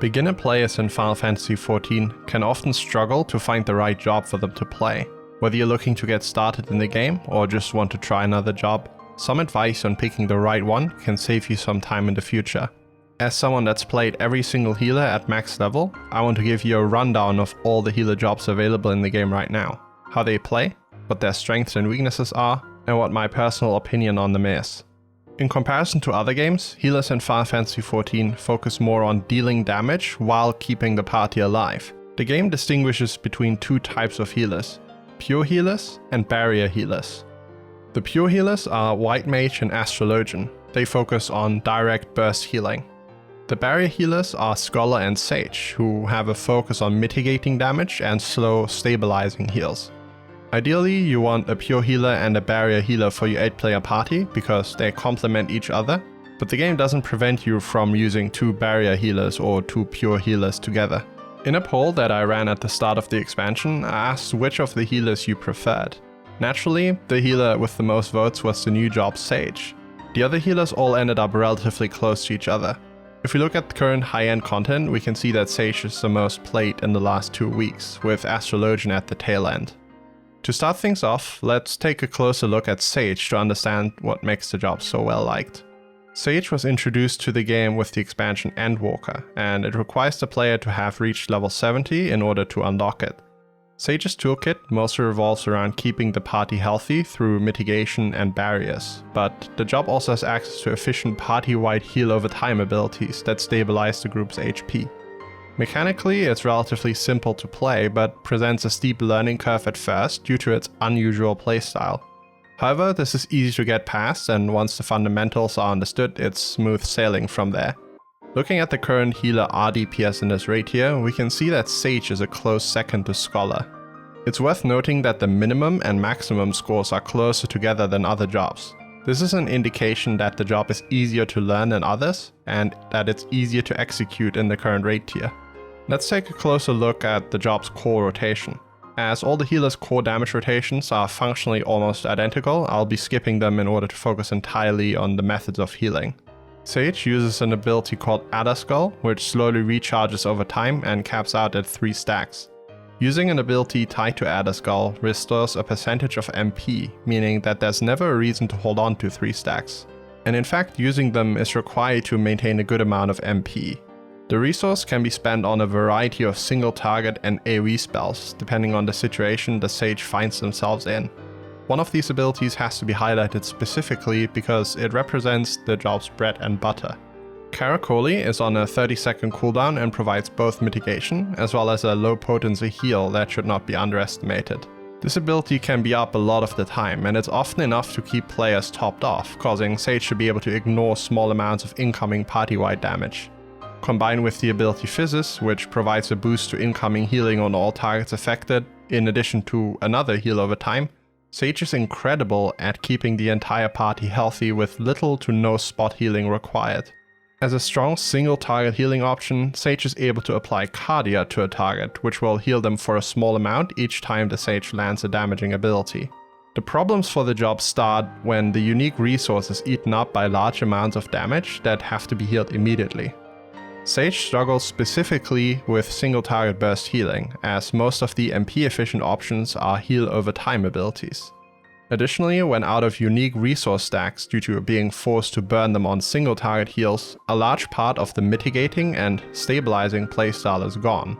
Beginner players in Final Fantasy XIV can often struggle to find the right job for them to play. Whether you're looking to get started in the game or just want to try another job, some advice on picking the right one can save you some time in the future. As someone that's played every single healer at max level, I want to give you a rundown of all the healer jobs available in the game right now, how they play, what their strengths and weaknesses are, and what my personal opinion on them is. In comparison to other games, healers in Final Fantasy XIV focus more on dealing damage while keeping the party alive. The game distinguishes between two types of healers, pure healers and barrier healers. The pure healers are White Mage and Astrologian. They focus on direct burst healing. The barrier healers are Scholar and Sage, who have a focus on mitigating damage and slow, stabilizing heals. Ideally, you want a pure healer and a barrier healer for your 8-player party because they complement each other, but the game doesn't prevent you from using 2 barrier healers or 2 pure healers together. In a poll that I ran at the start of the expansion, I asked which of the healers you preferred. Naturally, the healer with the most votes was the new job Sage. The other healers all ended up relatively close to each other. If we look at the current high-end content, we can see that Sage is the most played in the last 2 weeks, with Astrologian at the tail end. To start things off, let's take a closer look at Sage to understand what makes the job so well liked. Sage was introduced to the game with the expansion Endwalker, and it requires the player to have reached level 70 in order to unlock it. Sage's toolkit mostly revolves around keeping the party healthy through mitigation and barriers, but the job also has access to efficient party-wide heal over time abilities that stabilize the group's HP. Mechanically, it's relatively simple to play, but presents a steep learning curve at first due to its unusual playstyle. However, this is easy to get past, and once the fundamentals are understood, it's smooth sailing from there. Looking at the current healer RDPS in this raid here, we can see that Sage is a close second to Scholar. It's worth noting that the minimum and maximum scores are closer together than other jobs. This is an indication that the job is easier to learn than others, and that it's easier to execute in the current raid tier. Let's take a closer look at the job's core rotation. As all the healers' core damage rotations are functionally almost identical, I'll be skipping them in order to focus entirely on the methods of healing. Sage uses an ability called Adder Skull, which slowly recharges over time and caps out at 3 stacks. Using an ability tied to Adder Skull restores a percentage of MP, meaning that there's never a reason to hold on to 3 stacks. And in fact, using them is required to maintain a good amount of MP. The resource can be spent on a variety of single target and AoE spells, depending on the situation the Sage finds themselves in. One of these abilities has to be highlighted specifically because it represents the job's bread and butter. Caracoli is on a 30-second cooldown and provides both mitigation as well as a low potency heal that should not be underestimated. This ability can be up a lot of the time, and it's often enough to keep players topped off, causing Sage to be able to ignore small amounts of incoming party-wide damage. Combined with the ability Physis, which provides a boost to incoming healing on all targets affected, in addition to another heal over time, Sage is incredible at keeping the entire party healthy with little to no spot healing required. As a strong single target healing option, Sage is able to apply Cardia to a target, which will heal them for a small amount each time the Sage lands a damaging ability. The problems for the job start when the unique resource is eaten up by large amounts of damage that have to be healed immediately. Sage struggles specifically with single target burst healing, as most of the MP efficient options are heal over time abilities. Additionally, when out of unique resource stacks due to being forced to burn them on single target heals, a large part of the mitigating and stabilizing playstyle is gone.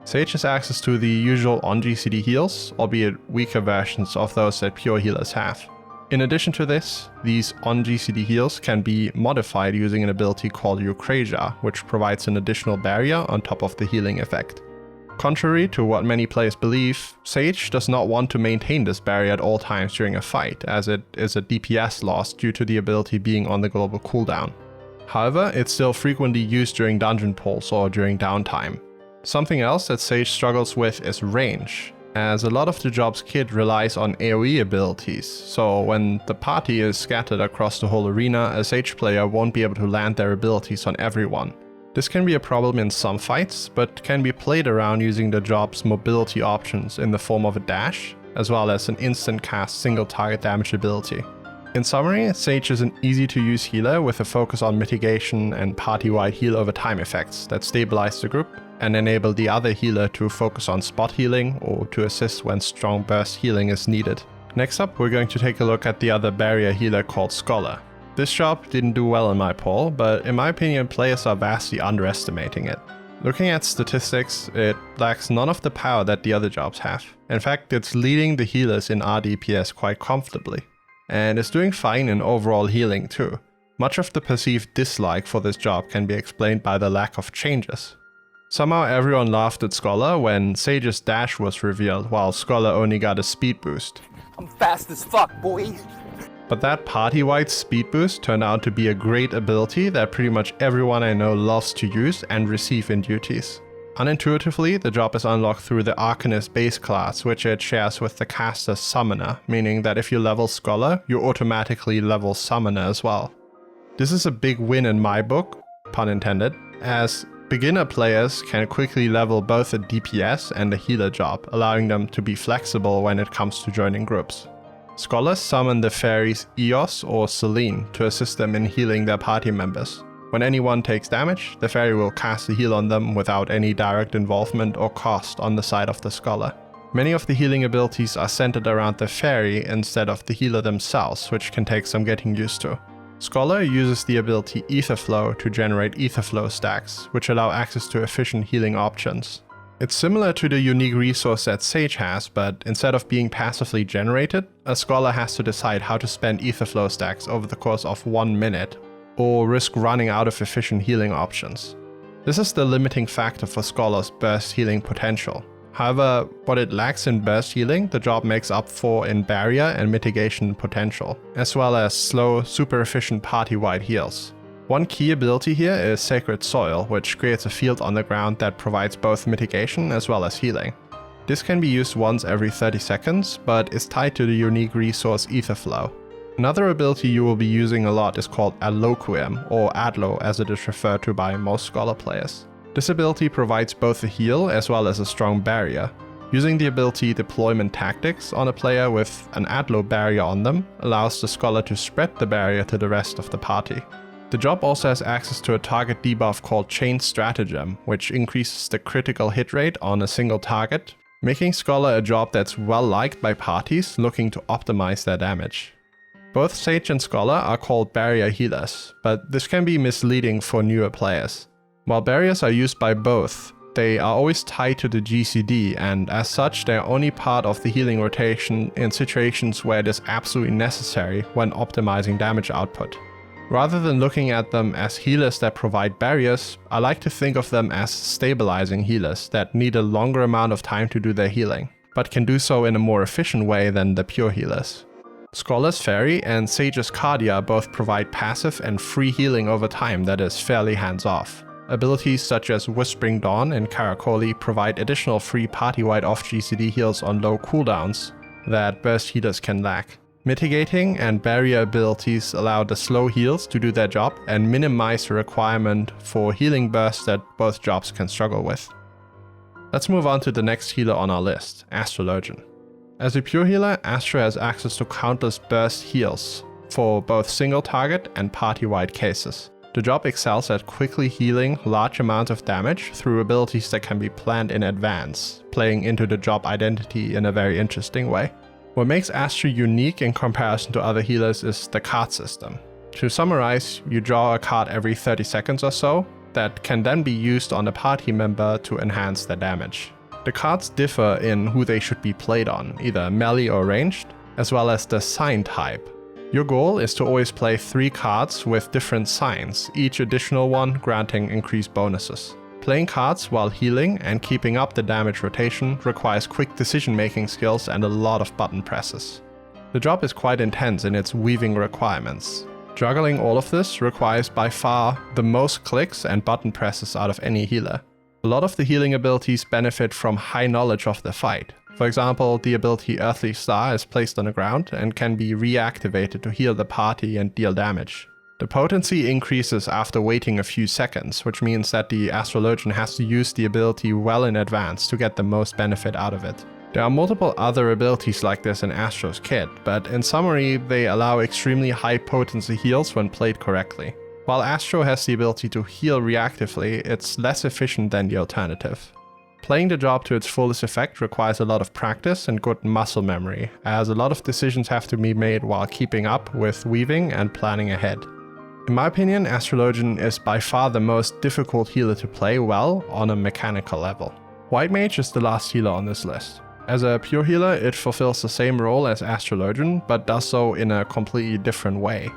Sage has access to the usual on-GCD heals, albeit weaker versions of those that pure healers have. In addition to this, these on-GCD heals can be modified using an ability called Eucrasia, which provides an additional barrier on top of the healing effect. Contrary to what many players believe, Sage does not want to maintain this barrier at all times during a fight, as it is a DPS loss due to the ability being on the global cooldown. However, it's still frequently used during dungeon pulls or during downtime. Something else that Sage struggles with is range, as a lot of the job's kit relies on AoE abilities, so when the party is scattered across the whole arena, a Sage player won't be able to land their abilities on everyone. This can be a problem in some fights, but can be played around using the job's mobility options in the form of a dash, as well as an instant cast single target damage ability. In summary, Sage is an easy to use healer with a focus on mitigation and party-wide heal over time effects that stabilize the group and enable the other healer to focus on spot healing or to assist when strong burst healing is needed. Next up, we're going to take a look at the other barrier healer called Scholar. This job didn't do well in my poll, but in my opinion players are vastly underestimating it. Looking at statistics, it lacks none of the power that the other jobs have. In fact, it's leading the healers in RDPS quite comfortably. And is doing fine in overall healing too. Much of the perceived dislike for this job can be explained by the lack of changes. Somehow everyone laughed at Scholar when Sage's dash was revealed, while Scholar only got a speed boost. I'm fast as fuck, boy! But that party-wide speed boost turned out to be a great ability that pretty much everyone I know loves to use and receive in duties. Unintuitively, the job is unlocked through the Arcanist base class, which it shares with the caster's Summoner, meaning that if you level Scholar, you automatically level Summoner as well. This is a big win in my book, pun intended, as beginner players can quickly level both a DPS and a healer job, allowing them to be flexible when it comes to joining groups. Scholars summon the fairies Eos or Selene to assist them in healing their party members. When anyone takes damage, the fairy will cast a heal on them without any direct involvement or cost on the side of the scholar. Many of the healing abilities are centered around the fairy instead of the healer themselves, which can take some getting used to. Scholar uses the ability Etherflow to generate Etherflow stacks, which allow access to efficient healing options. It's similar to the unique resource that Sage has, but instead of being passively generated, a scholar has to decide how to spend Etherflow stacks over the course of 1 minute, or risk running out of efficient healing options. This is the limiting factor for Scholar's burst healing potential. However, what it lacks in burst healing, the job makes up for in barrier and mitigation potential, as well as slow, super efficient party-wide heals. One key ability here is Sacred Soil, which creates a field on the ground that provides both mitigation as well as healing. This can be used once every 30 seconds, but is tied to the unique resource Etherflow. Another ability you will be using a lot is called Alloquium, or Adlo as it is referred to by most Scholar players. This ability provides both a heal as well as a strong barrier. Using the ability Deployment Tactics on a player with an Adlo barrier on them allows the Scholar to spread the barrier to the rest of the party. The job also has access to a target debuff called Chain Stratagem, which increases the critical hit rate on a single target, making Scholar a job that's well liked by parties looking to optimize their damage. Both Sage and Scholar are called barrier healers, but this can be misleading for newer players. While barriers are used by both, they are always tied to the GCD, and as such they are only part of the healing rotation in situations where it is absolutely necessary when optimizing damage output. Rather than looking at them as healers that provide barriers, I like to think of them as stabilizing healers that need a longer amount of time to do their healing, but can do so in a more efficient way than the pure healers. Scholar's Fairy and Sage's Cardia both provide passive and free healing over time that is fairly hands-off. Abilities such as Whispering Dawn and Karakoli provide additional free party-wide off-GCD heals on low cooldowns that burst healers can lack. Mitigating and barrier abilities allow the slow heals to do their job and minimize the requirement for healing bursts that both jobs can struggle with. Let's move on to the next healer on our list, Astrologian. As a pure healer, Astra has access to countless burst heals for both single target and party-wide cases. The job excels at quickly healing large amounts of damage through abilities that can be planned in advance, playing into the job identity in a very interesting way. What makes Astra unique in comparison to other healers is the card system. To summarize, you draw a card every 30 seconds or so that can then be used on a party member to enhance their damage. The cards differ in who they should be played on, either melee or ranged, as well as the sign type. Your goal is to always play 3 cards with different signs, each additional one granting increased bonuses. Playing cards while healing and keeping up the damage rotation requires quick decision-making skills and a lot of button presses. The job is quite intense in its weaving requirements. Juggling all of this requires by far the most clicks and button presses out of any healer. A lot of the healing abilities benefit from high knowledge of the fight. For example, the ability Earthly Star is placed on the ground and can be reactivated to heal the party and deal damage. The potency increases after waiting a few seconds, which means that the Astrologian has to use the ability well in advance to get the most benefit out of it. There are multiple other abilities like this in Astro's kit, but in summary, they allow extremely high potency heals when played correctly. While Astro has the ability to heal reactively, it's less efficient than the alternative. Playing the job to its fullest effect requires a lot of practice and good muscle memory, as a lot of decisions have to be made while keeping up with weaving and planning ahead. In my opinion, Astrologian is by far the most difficult healer to play well on a mechanical level. White Mage is the last healer on this list. As a pure healer, it fulfills the same role as Astrologian, but does so in a completely different way.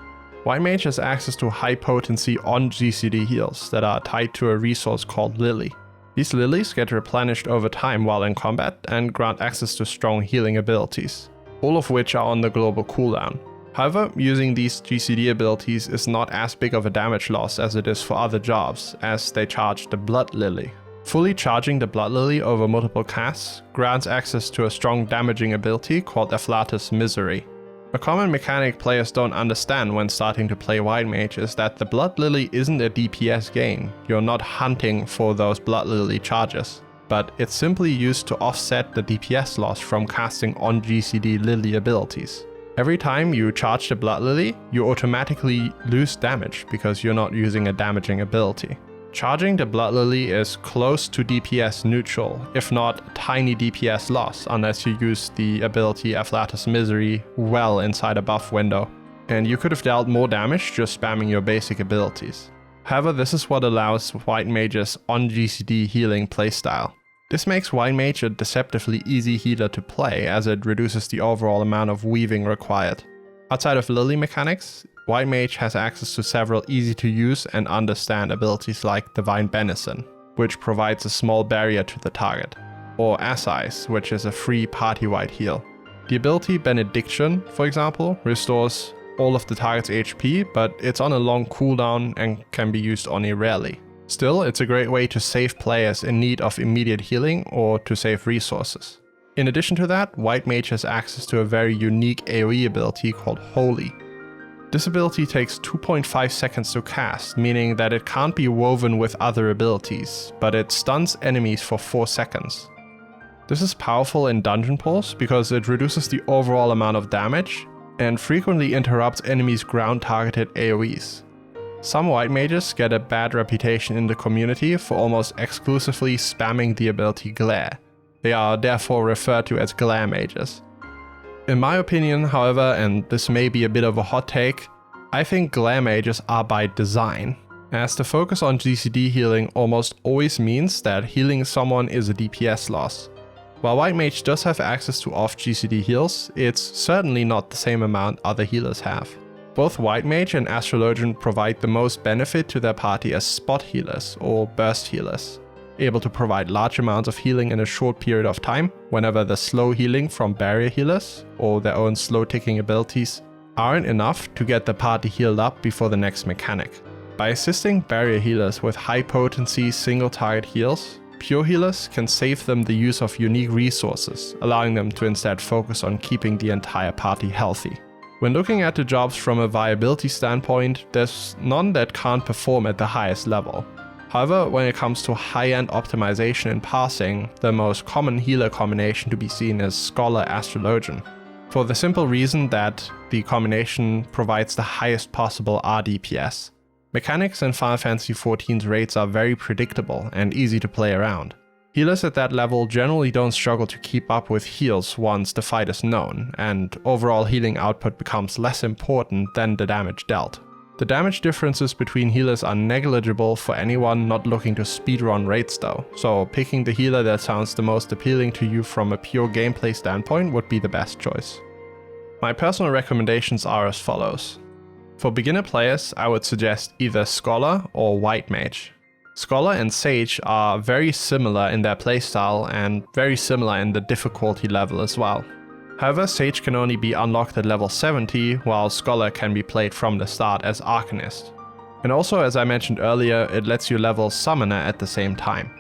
White Mage has access to high potency on GCD heals that are tied to a resource called Lily. These lilies get replenished over time while in combat and grant access to strong healing abilities, all of which are on the global cooldown. However, using these GCD abilities is not as big of a damage loss as it is for other jobs, as they charge the Blood Lily. Fully charging the Blood Lily over multiple casts grants access to a strong damaging ability called Afflatus Misery. A common mechanic players don't understand when starting to play White Mage is that the Blood Lily isn't a DPS gain. You're not hunting for those Blood Lily charges, but it's simply used to offset the DPS loss from casting on GCD Lily abilities. Every time you charge the Blood Lily, you automatically lose damage because you're not using a damaging ability. Charging the Blood Lily is close to DPS neutral, if not tiny DPS loss, unless you use the ability Afflatus Misery well inside a buff window, and you could have dealt more damage just spamming your basic abilities. However, this is what allows White Mage's on GCD healing playstyle. This makes White Mage a deceptively easy healer to play, as it reduces the overall amount of weaving required. Outside of Lily mechanics, White Mage has access to several easy to use and understand abilities like Divine Benison, which provides a small barrier to the target, or Assize, which is a free party-wide heal. The ability Benediction, for example, restores all of the target's HP, but it's on a long cooldown and can be used only rarely. Still, it's a great way to save players in need of immediate healing or to save resources. In addition to that, White Mage has access to a very unique AoE ability called Holy. This ability takes 2.5 seconds to cast, meaning that it can't be woven with other abilities, but it stuns enemies for 4 seconds. This is powerful in dungeon pulls because it reduces the overall amount of damage and frequently interrupts enemies' ground-targeted AoEs. Some White Mages get a bad reputation in the community for almost exclusively spamming the ability Glare. They are therefore referred to as Glare Mages. In my opinion, however, and this may be a bit of a hot take, I think Glare Mages are by design, as the focus on GCD healing almost always means that healing someone is a DPS loss. While White Mage does have access to off GCD heals, it's certainly not the same amount other healers have. Both White Mage and Astrologian provide the most benefit to their party as spot healers or burst healers, able to provide large amounts of healing in a short period of time whenever the slow healing from barrier healers or their own slow ticking abilities aren't enough to get the party healed up before the next mechanic. By assisting barrier healers with high potency single target heals, pure healers can save them the use of unique resources, allowing them to instead focus on keeping the entire party healthy. When looking at the jobs from a viability standpoint, there's none that can't perform at the highest level. However, when it comes to high-end optimization in passing, the most common healer combination to be seen is Scholar Astrologian, for the simple reason that the combination provides the highest possible RDPS. Mechanics in Final Fantasy XIV's raids are very predictable and easy to play around. Healers at that level generally don't struggle to keep up with heals once the fight is known, and overall healing output becomes less important than the damage dealt. The damage differences between healers are negligible for anyone not looking to speedrun raids though, so picking the healer that sounds the most appealing to you from a pure gameplay standpoint would be the best choice. My personal recommendations are as follows. For beginner players, I would suggest either Scholar or White Mage. Scholar and Sage are very similar in their playstyle and very similar in the difficulty level as well. However, Sage can only be unlocked at level 70, while Scholar can be played from the start as Arcanist. And also, as I mentioned earlier, it lets you level Summoner at the same time.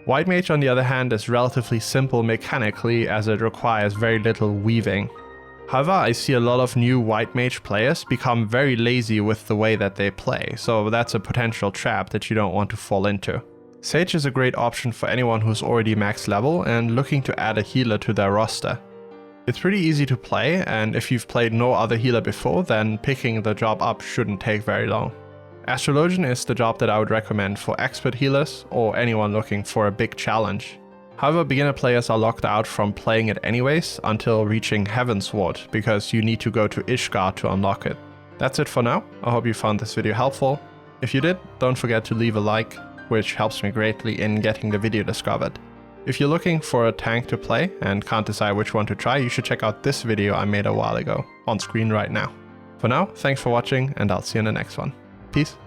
White Mage, on the other hand, is relatively simple mechanically as it requires very little weaving. However, I see a lot of new White Mage players become very lazy with the way that they play, so that's a potential trap that you don't want to fall into. Sage is a great option for anyone who's already max level and looking to add a healer to their roster. It's pretty easy to play, and if you've played no other healer before, then picking the job up shouldn't take very long. Astrologian is the job that I would recommend for expert healers or anyone looking for a big challenge. However, beginner players are locked out from playing it anyways until reaching Heavensward, because you need to go to Ishgard to unlock it. That's it for now. I hope you found this video helpful. If you did, don't forget to leave a like, which helps me greatly in getting the video discovered. If you're looking for a tank to play and can't decide which one to try, you should check out this video I made a while ago, on screen right now. For now, thanks for watching, and I'll see you in the next one. Peace.